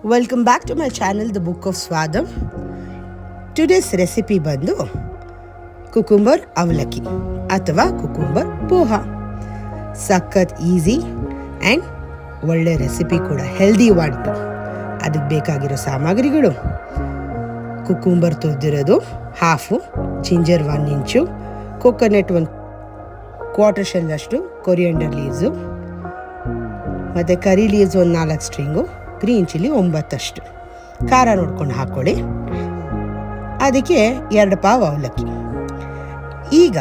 Welcome back to my channel, The Book of Swadam. Today's recipe ಬಂದು cucumber ಅವಲಕ್ಕಿ ಅಥವಾ cucumber poha. ಸಖತ್ easy and ಒಳ್ಳೆ ರೆಸಿಪಿ ಕೂಡ, ಹೆಲ್ದಿ ಒನ್. ಅದಕ್ಕೆ ಬೇಕಾಗಿರೋ ಸಾಮಗ್ರಿಗಳು: ಕುಕುಂಬರ್ ತುರಿದಿರೋದು ಹಾಫು, ಜಿಂಜರ್ 1 ಇಂಚು, ಕೊಕೊನಟ್ 1/4 ಶೆಲ್ಲಷ್ಟು, ಕೊರಿಯಂಡರ್ ಲೀವ್ಸು ಮತ್ತು ಕರಿ ಲೀವ್ಸ್ 4 ಸ್ಟ್ರಿಂಗು, ಗ್ರೀನ್ ಚಿಲ್ಲಿ 9 ಅಷ್ಟು. ಖಾರ ನೋಡ್ಕೊಂಡು ಹಾಕ್ಕೊಳ್ಳಿ. ಅದಕ್ಕೆ 2 ಪಾವ್ ಅವಲಕ್ಕಿ. ಈಗ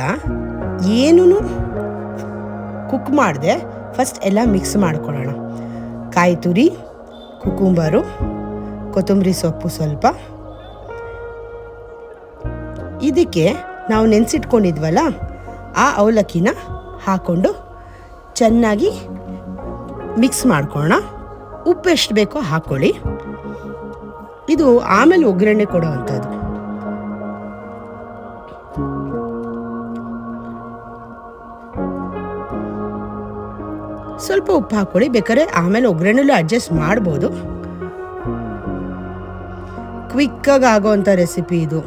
ಏನೂ ಕುಕ್ ಮಾಡಿದೆ, ಫಸ್ಟ್ ಎಲ್ಲ ಮಿಕ್ಸ್ ಮಾಡ್ಕೊಳ್ಳೋಣ. ಕಾಯಿ ತುರಿ, ಕುಕುಂಬರು, ಕೊತ್ತಂಬರಿ ಸೊಪ್ಪು ಸ್ವಲ್ಪ. ಇದಕ್ಕೆ ನಾವು ನೆನೆಸಿಟ್ಕೊಂಡಿದ್ವಲ್ಲ ಆ ಅವಲಕ್ಕಿನ ಹಾಕ್ಕೊಂಡು ಚೆನ್ನಾಗಿ ಮಿಕ್ಸ್ ಮಾಡ್ಕೊಳ್ಳೋಣ. ಉಪ್ಪು ಎಷ್ಟು ಬೇಕೋ ಹಾಕ್ಕೊಳ್ಳಿ. ಇದು ಆಮೇಲೆ ಒಗ್ಗರಣೆ ಕೊಡೋವಂಥದ್ದು. ಸ್ವಲ್ಪ ಉಪ್ಪು ಹಾಕ್ಕೊಳ್ಳಿ, ಬೇಕಾದ್ರೆ ಆಮೇಲೆ ಒಗ್ಗರಣೆಲ್ಲೂ ಅಡ್ಜಸ್ಟ್ ಮಾಡ್ಬೋದು. ಕ್ವಿಕ್ಕಾಗಿ ಆಗೋವಂಥ ರೆಸಿಪಿ ಇದು.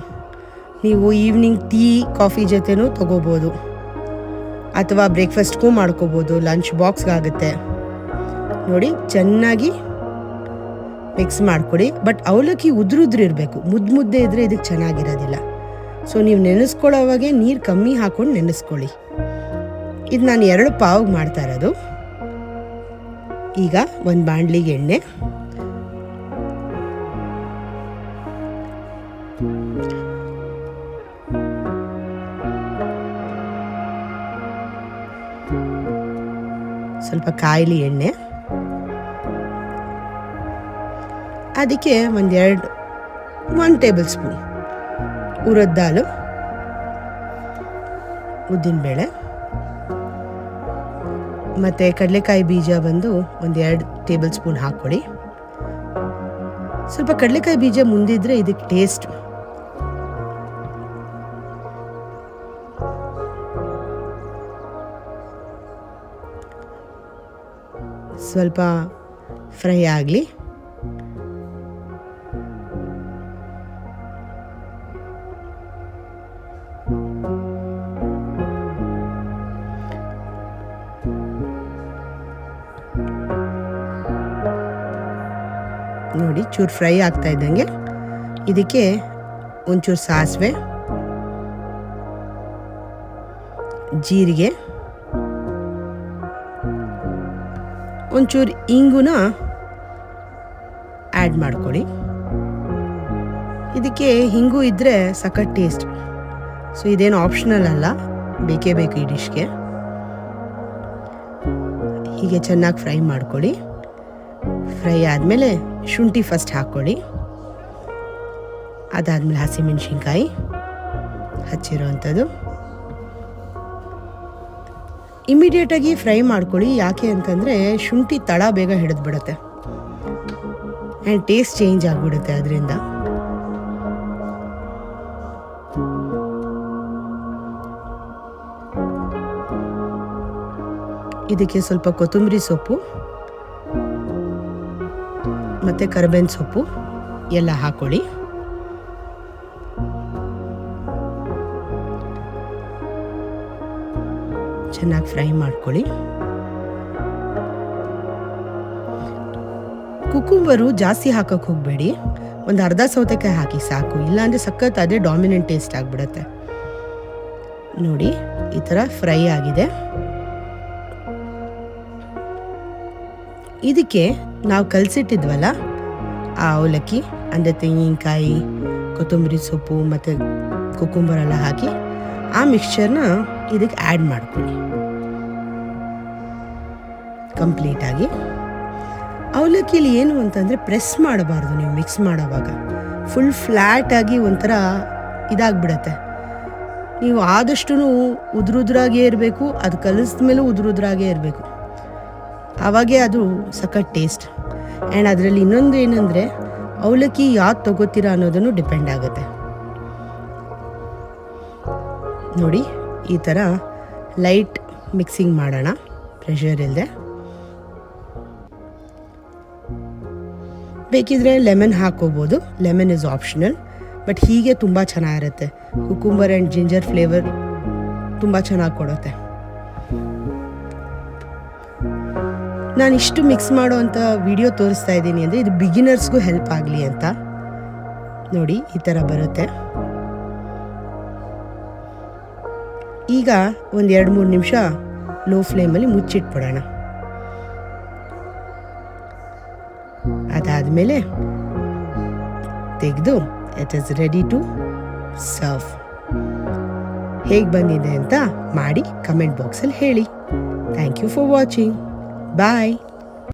ನೀವು ಈವ್ನಿಂಗ್ ಟೀ ಕಾಫಿ ಜೊತೆನೂ ತೊಗೋಬೋದು, ಅಥವಾ ಬ್ರೇಕ್ಫಾಸ್ಟ್ಗೂ ಮಾಡ್ಕೋಬೋದು, ಲಂಚ್ ಬಾಕ್ಸ್ಗಾಗುತ್ತೆ. ನೋಡಿ, ಚೆನ್ನಾಗಿ ಮಿಕ್ಸ್ ಮಾಡಿಕೊಡಿ. ಬಟ್ ಅವಲಕ್ಕಿ ಉದುರುದ್ರು ಇರಬೇಕು, ಮುದ್ದೆ ಇದ್ದರೆ ಇದಕ್ಕೆ ಚೆನ್ನಾಗಿರೋದಿಲ್ಲ. ಸೊ ನೀವು ನೆನೆಸ್ಕೊಳ್ಳೋವಾಗೆ ನೀರು ಕಮ್ಮಿ ಹಾಕ್ಕೊಂಡು ನೆನೆಸ್ಕೊಳ್ಳಿ. ಇದು ನಾನು 2 ಪಾವ್ಗೆ ಮಾಡ್ತಾ ಇರೋದು. ಈಗ ಒಂದು ಬಾಣಲಿಗೆ ಎಣ್ಣೆ, ಸ್ವಲ್ಪ ಕಾಯಿಲಿ ಎಣ್ಣೆ, ಅದಕ್ಕೆ 1 ಟೇಬಲ್ ಸ್ಪೂನ್ ಉರಿದ ದಾಲು, ಉದ್ದಿನಬೇಳೆ ಮತ್ತು ಕಡಲೆಕಾಯಿ ಬೀಜ ಬಂದು 2 ಟೇಬಲ್ ಸ್ಪೂನ್ ಹಾಕ್ಕೊಡಿ. ಸ್ವಲ್ಪ ಕಡಲೆಕಾಯಿ ಬೀಜ ಮುಂದಿದ್ರೆ ಇದಕ್ಕೆ ಟೇಸ್ಟ್. ಸ್ವಲ್ಪ ಫ್ರೈ ಆಗಲಿ. ನೋಡಿ, ಚೂರು ಫ್ರೈ ಆಗ್ತಾ ಇದ್ದಂಗೆ ಇದಕ್ಕೆ ಒಂಚೂರು ಸಾಸಿವೆ, ಜೀರಿಗೆ, ಒಂಚೂರು ಇಂಗುನ ಆ್ಯಡ್ ಮಾಡ್ಕೊಳ್ಳಿ. ಇದಕ್ಕೆ ಹಿಂಗು ಇದ್ದರೆ ಸಖತ್ ಟೇಸ್ಟ್. ಸೊ ಇದೇನು ಆಪ್ಷನಲ್ ಅಲ್ಲ, ಬೇಕೇ ಬೇಕು ಈ ಡಿಶ್ಗೆ. ಹೀಗೆ ಚೆನ್ನಾಗಿ ಫ್ರೈ ಮಾಡ್ಕೊಳ್ಳಿ. ಫ್ರೈ ಆದಮೇಲೆ ಶುಂಠಿ ಫಸ್ಟ್ ಹಾಕ್ಕೊಳ್ಳಿ. ಅದಾದಮೇಲೆ ಹಸಿಮೆಣ್ಸಿನ್ಕಾಯಿ ಹಚ್ಚಿರೋವಂಥದ್ದು ಇಮಿಡಿಯೇಟಾಗಿ ಫ್ರೈ ಮಾಡ್ಕೊಳ್ಳಿ. ಯಾಕೆ ಅಂತಂದರೆ ಶುಂಠಿ ತಳ ಬೇಗ ಹಿಡಿದ್ಬಿಡುತ್ತೆ ಆ್ಯಂಡ್ ಟೇಸ್ಟ್ ಚೇಂಜ್ ಆಗಿಬಿಡುತ್ತೆ ಅದರಿಂದ. ಇದಕ್ಕೆ ಸ್ವಲ್ಪ ಕೊತ್ತಂಬರಿ ಸೊಪ್ಪು ಮತ್ತು ಕರಿಬೇವಿನ ಸೊಪ್ಪು ಎಲ್ಲ ಹಾಕ್ಕೊಳ್ಳಿ. ಚೆನ್ನಾಗಿ ಫ್ರೈ ಮಾಡ್ಕೊಳ್ಳಿ. ಕುಕುಂಬರು ಜಾಸ್ತಿ ಹಾಕಕ್ಕೆ ಹೋಗಬೇಡಿ, ಒಂದು ಅರ್ಧ ಸೌತೆಕಾಯಿ ಹಾಕಿ ಸಾಕು. ಇಲ್ಲಾಂದರೆ ಸಖತ್ ಅದೇ ಡಾಮಿನೆಂಟ್ ಟೇಸ್ಟ್ ಆಗಿಬಿಡುತ್ತೆ. ನೋಡಿ, ಈ ಥರ ಫ್ರೈ ಆಗಿದೆ. ಇದಕ್ಕೆ ನಾವು ಕಲಸಿಟ್ಟಿದ್ವಲ್ಲ ಆ ಅವಲಕ್ಕಿ, ಅಂದರೆ ತೆಂಗಿನಕಾಯಿ, ಕೊತ್ತಂಬರಿ ಸೊಪ್ಪು ಮತ್ತು ಕುಕುಂಬರೆಲ್ಲ ಹಾಕಿ ಆ ಮಿಕ್ಸ್ಚರ್ನ ಇದಕ್ಕೆ ಆ್ಯಡ್ ಮಾಡ್ಕೊಳ್ಳಿ ಕಂಪ್ಲೀಟಾಗಿ. ಅವಲಕ್ಕಿಲಿ ಏನು ಅಂತಂದರೆ ಪ್ರೆಸ್ ಮಾಡಬಾರ್ದು ನೀವು ಮಿಕ್ಸ್ ಮಾಡೋವಾಗ. ಫುಲ್ ಫ್ಲ್ಯಾಟಾಗಿ ಒಂಥರ ಇದಾಗ್ಬಿಡತ್ತೆ. ನೀವು ಆದಷ್ಟು ಉದುರುದ್ರಾಗೇ ಇರಬೇಕು, ಅದು ಕಲಿಸಿದ ಮೇಲೂ ಉದುರುದ್ರಾಗೇ ಇರಬೇಕು. ಆವಾಗೇ ಅದು ಸಖತ್ ಟೇಸ್ಟ್. ಆ್ಯಂಡ್ ಅದರಲ್ಲಿ ಇನ್ನೊಂದು ಏನಂದರೆ ಅವಲಕ್ಕಿ ಯಾವ್ದು ತೊಗೋತೀರಾ ಅನ್ನೋದನ್ನು ಡಿಪೆಂಡ್ ಆಗುತ್ತೆ. ನೋಡಿ, ಈ ಥರ ಲೈಟ್ ಮಿಕ್ಸಿಂಗ್ ಮಾಡೋಣ, ಪ್ರೆಷರ್ ಇಲ್ಲದೆ. ಬೇಕಿದ್ರೆ ಲೆಮನ್ ಹಾಕ್ಕೋಬೋದು, ಲೆಮನ್ ಇಸ್ ಆಪ್ಷನಲ್. ಬಟ್ ಹೀಗೆ ತುಂಬ ಚೆನ್ನಾಗಿರುತ್ತೆ. ಕುಕುಂಬರ್ ಆ್ಯಂಡ್ ಜಿಂಜರ್ ಫ್ಲೇವರ್ ತುಂಬ ಚೆನ್ನಾಗಿ ಕೊಡುತ್ತೆ. ನಾನು ಇಷ್ಟು ಮಿಕ್ಸ್ ಮಾಡೋ ಅಂಥ ವಿಡಿಯೋ ತೋರಿಸ್ತಾ ಇದ್ದೀನಿ ಅಂದರೆ ಇದು ಬಿಗಿನರ್ಸ್ಗೂ ಹೆಲ್ಪ್ ಆಗಲಿ ಅಂತ. ನೋಡಿ ಈ ಥರ ಬರುತ್ತೆ. ಈಗ ಒಂದು 2-3 ನಿಮಿಷ ಲೋ ಫ್ಲೇಮಲ್ಲಿ ಮುಚ್ಚಿಟ್ಬಿಡೋಣ. ಅದಾದಮೇಲೆ ತೆಗೆದು it is ready to serve. ಹೇಗೆ ಬಂದಿದೆ ಅಂತ ಮಾಡಿ ಕಮೆಂಟ್ ಬಾಕ್ಸಲ್ಲಿ ಹೇಳಿ. Thank you for watching. Bye.